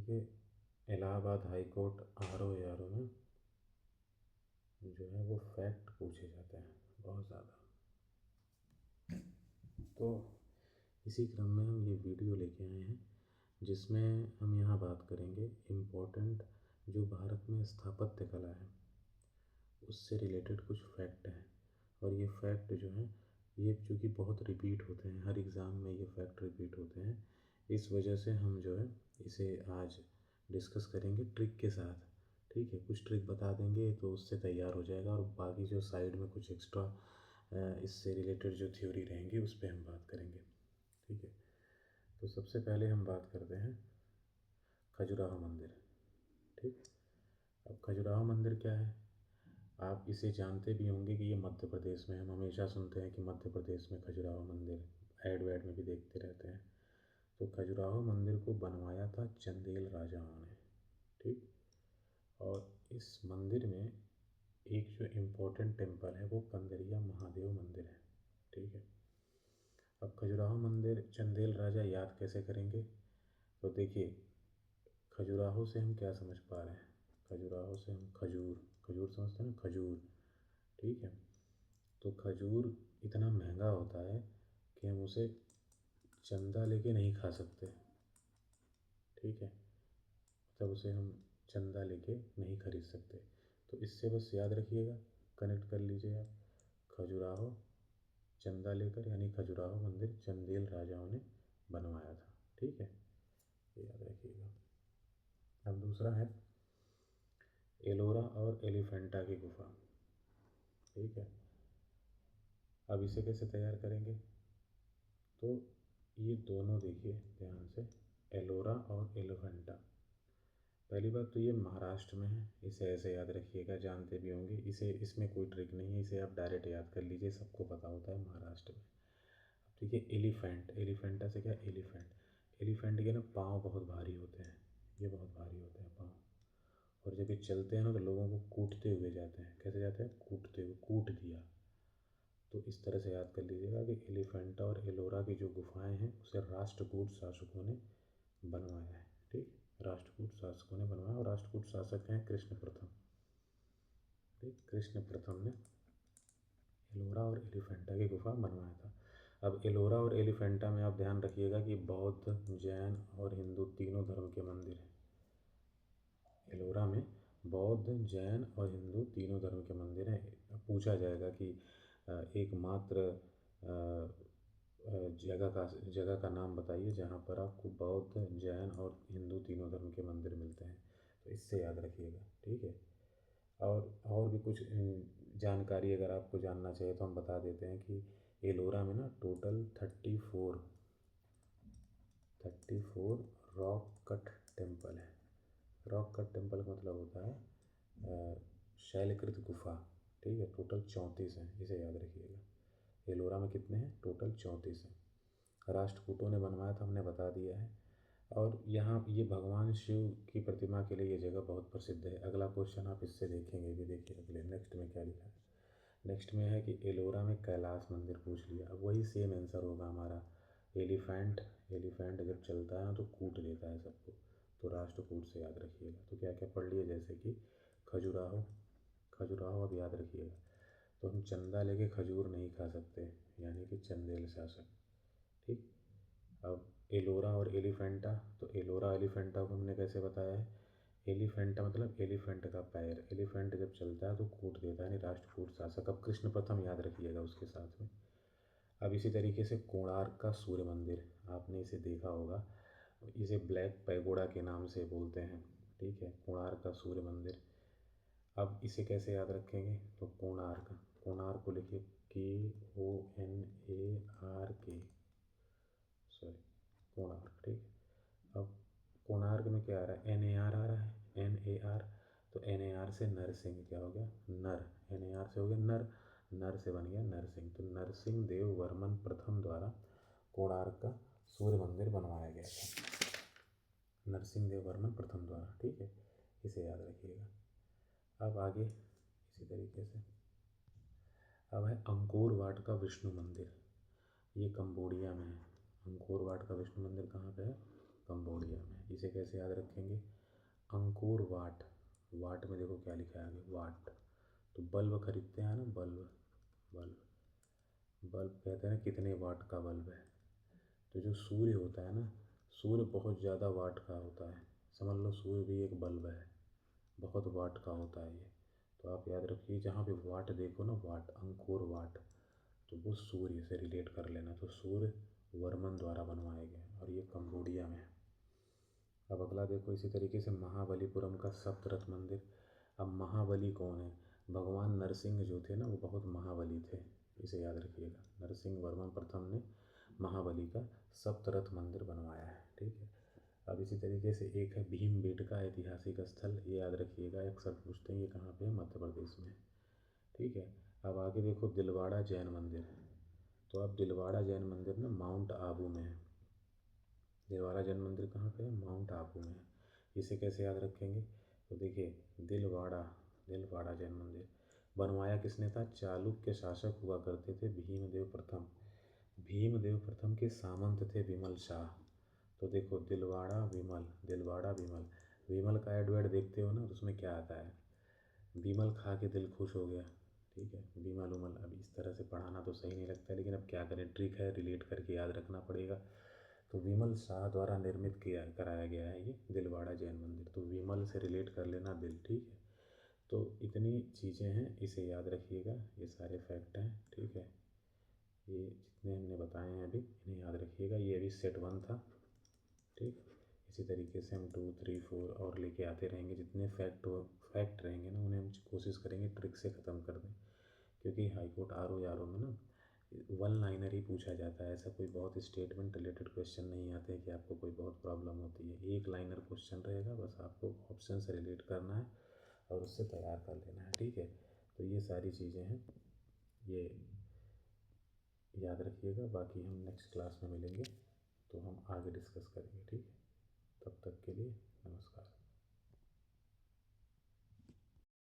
ठीक है। Allahabad high court RO में जो है वो फैक्ट पूछे जाते हैं बहुत ज़्यादा। तो इसी क्रम में हम ये वीडियो लेके आए हैं जिसमें हम यहाँ बात करेंगे इम्पोर्टेंट जो भारत में स्थापत्य कला है उससे रिलेटेड कुछ फैक्ट हैं। और ये फैक्ट जो हैं ये चूँकि बहुत रिपीट होते हैं, हर एग्ज़ाम में ये फैक्ट रिपीट होते हैं, इस वजह से हम जो है इसे आज डिस्कस करेंगे ट्रिक के साथ। ठीक है, कुछ ट्रिक बता देंगे तो उससे तैयार हो जाएगा, और बाकी जो साइड में कुछ एक्स्ट्रा इससे रिलेटेड जो थ्योरी रहेंगी उस पर हम बात करेंगे। ठीक है, तो सबसे पहले हम बात करते हैं खजुराहो मंदिर। ठीक, अब खजुराहो मंदिर क्या है, आप इसे जानते भी होंगे कि ये मध्य प्रदेश में, हम हमेशा सुनते हैं कि मध्य प्रदेश में खजुराहो मंदिर, ऐड वैड में भी देखते रहते हैं। तो खजुराहो मंदिर को बनवाया था चंदेल राजाओं ने। ठीक, और इस मंदिर में एक जो इम्पोर्टेंट टेम्पल है वो कंदरिया महादेव मंदिर है। ठीक है, अब खजुराहो मंदिर चंदेल राजा याद कैसे करेंगे, तो देखिए खजुराहो से हम क्या समझ पा रहे हैं, खजुराहो से हम खजूर, खजूर समझते हैं ना, खजूर। ठीक है, तो खजूर इतना महंगा होता है कि हम उसे चंदा लेके नहीं खा सकते। ठीक है, मतलब उसे हम चंदा लेके नहीं खरीद सकते। तो इससे बस याद रखिएगा, कनेक्ट कर लीजिए आप, खजुराहो चंदा लेकर, यानी खजुराहो मंदिर चंदेल राजाओं ने बनवाया था। ठीक है, ये याद रखिएगा। अब दूसरा है एलोरा और एलिफेंटा की गुफा। ठीक है, अब इसे कैसे तैयार करेंगे, तो ये दोनों देखिए ध्यान से, एलोरा और एलिफेंटा। पहली बात तो ये महाराष्ट्र में है, इसे ऐसे याद रखिएगा, जानते भी होंगे इसे, इसमें कोई ट्रिक नहीं है, इसे आप डायरेक्ट याद कर लीजिए, सबको पता होता है महाराष्ट्र में। अब ठीक है, एलिफेंट, एलिफेंटा से क्या, एलिफेंट, एलिफेंट के ना पाँव बहुत भारी होते हैं, ये बहुत भारी होते हैं पाँव, और जब ये चलते हैं ना तो लोगों को कूटते हुए जाते हैं। कैसे जाते हैं, कूटते हुए, कूट दिया। तो इस तरह से याद कर लीजिएगा कि एलिफेंटा और एलोरा की जो गुफाएं हैं उसे राष्ट्रकूट शासकों ने बनवाया है। ठीक, राष्ट्रकूट शासकों ने बनवाया, और राष्ट्रकूट शासक हैं कृष्ण प्रथम। ठीक, कृष्ण प्रथम ने एलोरा और एलिफेंटा की गुफा बनवाया था। अब एलोरा और एलिफेंटा में आप ध्यान रखिएगा कि बौद्ध, जैन और हिंदू तीनों धर्म के मंदिर हैं। एलोरा में बौद्ध, जैन और हिंदू तीनों धर्म के मंदिर हैं। पूछा जाएगा कि एकमात्र जगह का नाम बताइए जहाँ पर आपको बौद्ध, जैन और हिंदू तीनों धर्म के मंदिर मिलते हैं, तो इससे याद रखिएगा। ठीक है, और भी कुछ जानकारी अगर आपको जानना चाहिए तो हम बता देते हैं कि एलोरा में ना टोटल 34 रॉक कट टेम्पल है। रॉक कट टेम्पल का मतलब होता है शैलकृत गुफा। ठीक है, टोटल 34 हैं, इसे याद रखिएगा। एलोरा में कितने हैं, टोटल 34 हैं। राष्ट्रकूटों ने बनवाया था, हमने बता दिया है। और यहाँ ये भगवान शिव की प्रतिमा के लिए ये जगह बहुत प्रसिद्ध है। अगला क्वेश्चन आप इससे देखेंगे भी, देखिए अगले नेक्स्ट में क्या लिखा है। नेक्स्ट में है कि एलोरा में कैलाश मंदिर पूछ लिया। अब वही सेम आंसर होगा हमारा, एलिफेंट, एलिफेंट जब चलता है ना तो कूट देता है सबको, तो राष्ट्रकूट से याद रखिएगा। तो क्या क्या पढ़ लिए, जैसे कि खजुराहो, खजुराहो अब याद रखिएगा। तो हम चंदा लेके खजूर नहीं खा सकते, यानी कि चंदेल शासक। ठीक, अब एलोरा और एलिफेंटा, तो एलोरा एलिफेंटा को हमने कैसे बताया है, एलिफेंटा मतलब एलिफेंट का पैर, एलिफेंट जब चलता है तो कूट देता है, यानी राष्ट्रकूट शासक। अब कृष्ण प्रथम याद रखिएगा उसके साथ में। अब इसी तरीके से कोणार्क का सूर्य मंदिर, आपने इसे देखा होगा, इसे ब्लैक पैगोडा के नाम से बोलते हैं। ठीक है, कोणार्क का सूर्य मंदिर। अब इसे कैसे याद रखेंगे, तो कोणार्क, कोणार्क को लिखिए KONARK, सॉरी, कोणार्क। ठीक, अब कोणार्क में क्या आ रहा है, NAR आ रहा है, NAR। तो NAR से नरसिंह क्या हो गया, नर, NAR से हो गया नर, नर से बन गया नरसिंह। तो नरसिंह देव वर्मन प्रथम द्वारा कोणार्क का सूर्य मंदिर बनवाया गया था, नरसिंह देव वर्मन प्रथम द्वारा। ठीक है, इसे याद रखिएगा। अब आगे इसी तरीके से, अब है अंकोर वाट का विष्णु मंदिर, ये कंबोडिया में है। अंकोर वाट का विष्णु मंदिर कहाँ पे है, कंबोडिया में। इसे कैसे याद रखेंगे? अंकोर वाट, वाट में देखो क्या लिखा है आगे, वाट। तो बल्ब खरीदते हैं ना, बल्ब, बल्ब, बल्ब कहते हैं कितने वाट का बल्ब है। तो जो सूर्य होता है ना, सूर्य बहुत ज़्यादा वाट का होता है, समझ लो सूर्य भी एक बल्ब है, बहुत वाट का होता है ये। तो आप याद रखिए, जहाँ पे वाट देखो ना, वाट, अंकुर वाट, तो वो सूर्य से रिलेट कर लेना। तो सूर्य वर्मन द्वारा बनवाए गए और ये कंबोडिया में है। अब अगला देखो, इसी तरीके से महाबलीपुरम का सप्तरथ मंदिर। अब महाबली कौन है? भगवान नरसिंह जो थे ना, वो बहुत महाबली थे, इसे याद रखिएगा। नरसिंह वर्मन प्रथम ने महाबली का सप्तरथ मंदिर बनवाया है, ठीक है। अब इसी तरीके से एक है भीमबेटका ऐतिहासिक स्थल, ये याद रखिएगा, अक्सर पूछते हैं ये कहाँ पे है, मध्य प्रदेश में, ठीक है। अब आगे देखो दिलवाड़ा जैन मंदिर। तो अब दिलवाड़ा जैन मंदिर ना माउंट आबू में है। दिलवाड़ा जैन मंदिर कहाँ पे है? माउंट आबू में है। इसे कैसे याद रखेंगे? तो देखिए, दिलवाड़ा, दिलवाड़ा जैन मंदिर बनवाया किसने था? चालुक्य शासक हुआ करते थे भीमदेव प्रथम। भीमदेव प्रथम के सामंत थे विमल शाह। तो देखो दिलवाड़ा विमल, दिलवाड़ा विमल, विमल का एडवर्ड देखते हो ना, तो उसमें क्या आता है? विमल खा के दिल खुश हो गया, ठीक है, विमल उमल। अब इस तरह से पढ़ाना तो सही नहीं लगता, लेकिन अब क्या करें, ट्रिक है, रिलेट करके याद रखना पड़ेगा। तो विमल शाह द्वारा निर्मित किया कराया गया है ये दिलवाड़ा जैन मंदिर। तो विमल से रिलेट कर लेना दिल, ठीक है। तो इतनी चीज़ें हैं, इसे याद रखिएगा, ये सारे फैक्ट हैं, ठीक है। ये जितने हमने बताए हैं अभी, इन्हें याद रखिएगा। ये अभी सेट 1 था, ठीक। इसी तरीके से हम 2, 3, 4 और लेके आते रहेंगे। जितने फैक्ट रहेंगे ना, उन्हें हम कोशिश करेंगे ट्रिक से ख़त्म कर दें, क्योंकि हाई कोर्ट आर ओ में ना वन लाइनर ही पूछा जाता है। ऐसा कोई बहुत स्टेटमेंट रिलेटेड क्वेश्चन नहीं आते हैं कि आपको कोई बहुत प्रॉब्लम होती है। एक लाइनर क्वेश्चन रहेगा, बस आपको ऑप्शन से रिलेट करना है और उससे तैयार कर लेना है, ठीक है। तो ये सारी चीज़ें हैं, ये याद रखिएगा। बाकी हम नेक्स्ट क्लास में मिलेंगे, तो हम आगे डिस्कस करेंगे।